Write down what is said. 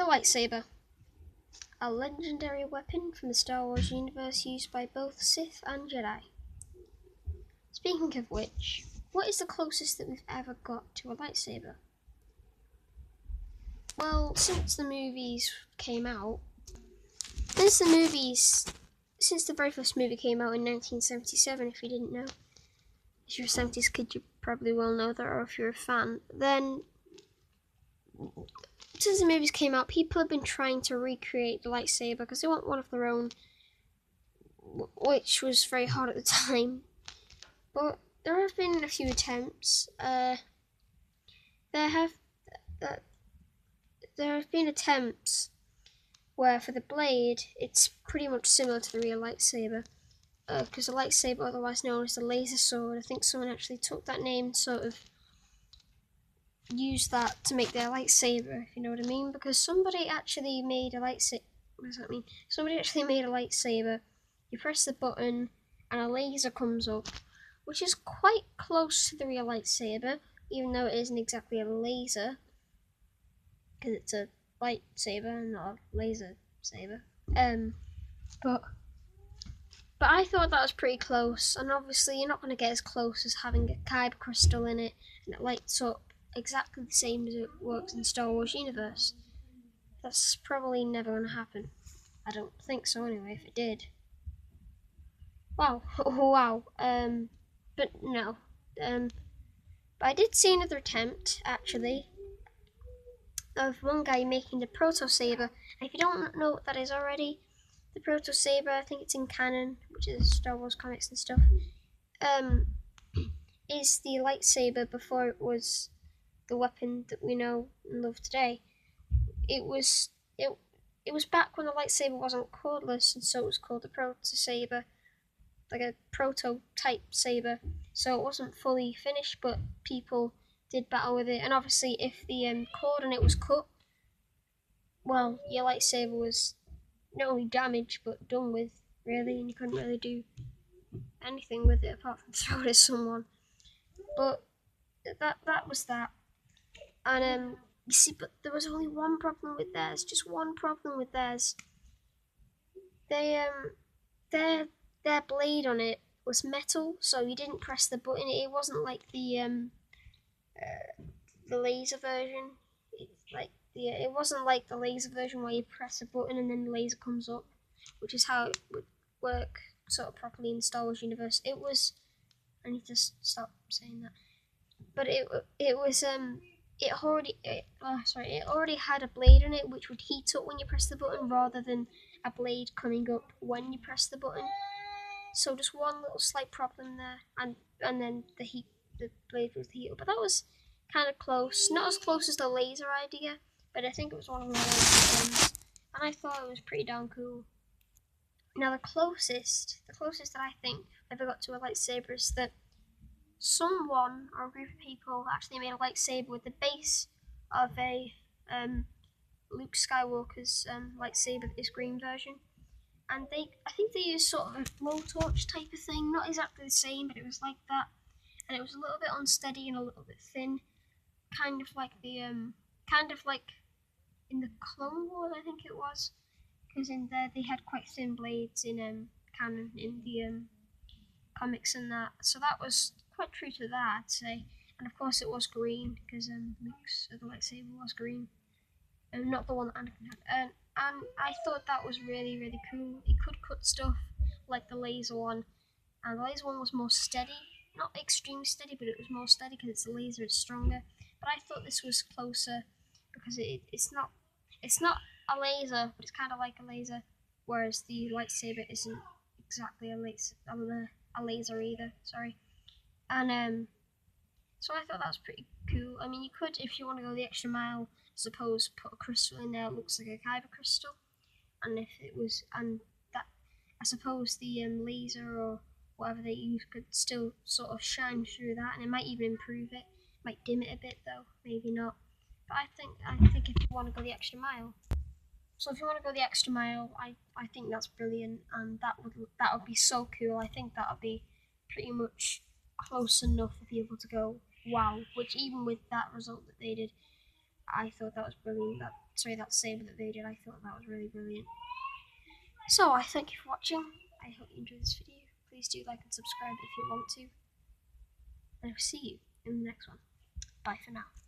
The lightsaber, a legendary weapon from the Star Wars universe used by both Sith and Jedi. Speaking of which, what is the closest that we've ever got to a lightsaber? Well, since the very first movie came out in 1977, if you didn't know. If you're a 70s kid, you probably will know that, or if you're a fan. Then, since the movies came out, people have been trying to recreate the lightsaber because they want one of their own, which was very hard at the time. But there have been a few attempts. There have been attempts where for the blade, it's pretty much similar to the real lightsaber. Because the lightsaber, otherwise known as the laser sword, I think someone actually took that name and sort of used that to make their lightsaber, if you know what I mean. Because somebody actually made a lightsaber. What does that mean? Somebody actually made a lightsaber. You press the button and a laser comes up, which is quite close to the real lightsaber, even though it isn't exactly a laser, because it's a lightsaber and not a laser saber. But I thought that was pretty close, and obviously you're not going to get as close as having a kyber crystal in it, and it lights up exactly the same as it works in the Star Wars universe. That's probably never going to happen. I don't think so anyway, if it did. Wow. Wow. But no. But I did see another attempt, actually, of one guy making the proto saber. And if you don't know what that is already, the proto saber, I think it's in canon, which is Star Wars comics and stuff, is the lightsaber before it was the weapon that we know and love today. It was back when the lightsaber wasn't cordless, and so it was called the proto saber, like a prototype saber. So it wasn't fully finished, but people did battle with it. And obviously, if the cord on it was cut, well, your lightsaber was not only damaged but done with, really, and you couldn't really do anything with it apart from throw it at someone. But that was that. And you see, but there was only one problem with theirs. Just one problem with theirs. They their blade on it was metal, so you didn't press the button. It wasn't like the laser version. It wasn't like the laser version where you press a button and then the laser comes up, which is how it would work sort of properly in the Star Wars universe. It was. I need to stop saying that. But it already had a blade on it which would heat up when you press the button rather than a blade coming up when you press the button. So just one little slight problem there, and then the blade would heat up. But that was kind of close, not as close as the laser idea, but I think it was one of the ones, and I thought it was pretty darn cool. Now the closest that I think ever got to a lightsaber is that someone or a group of people actually made a lightsaber with the base of a Luke Skywalker's lightsaber, this green version. And I think they used sort of a blowtorch type of thing, not exactly the same, but it was like that. And it was a little bit unsteady and a little bit thin, kind of like in the Clone Wars, I think it was, because in there they had quite thin blades in canon in the comics and that. So that was quite true to that, I'd say. And of course it was green because Luke's the lightsaber was green, not the one that Anakin had. And I thought that was really, really cool. It could cut stuff like the laser one, and the laser one was more steady. Not extremely steady, but it was more steady because it's a laser, it's stronger. But I thought this was closer because it's not a laser, but it's kind of like a laser, whereas the lightsaber isn't exactly a laser either. Sorry. And so I thought that was pretty cool. I mean, you could, if you want to go the extra mile, suppose put a crystal in there that looks like a kyber crystal, and if it was, and that, I suppose the laser or whatever they use could still sort of shine through that, and it might even improve it. Might dim it a bit though, maybe not. But I think if you want to go the extra mile, so if you want to go the extra mile, I think that's brilliant, and that would be so cool. I think that would be pretty much close enough for people to go wow. Which even with that result that they did, I thought that was brilliant. That saber that they did, I thought that was really brilliant. So I thank you for watching. I hope you enjoyed this video. Please do like and subscribe if you want to. And I'll see you in the next one. Bye for now.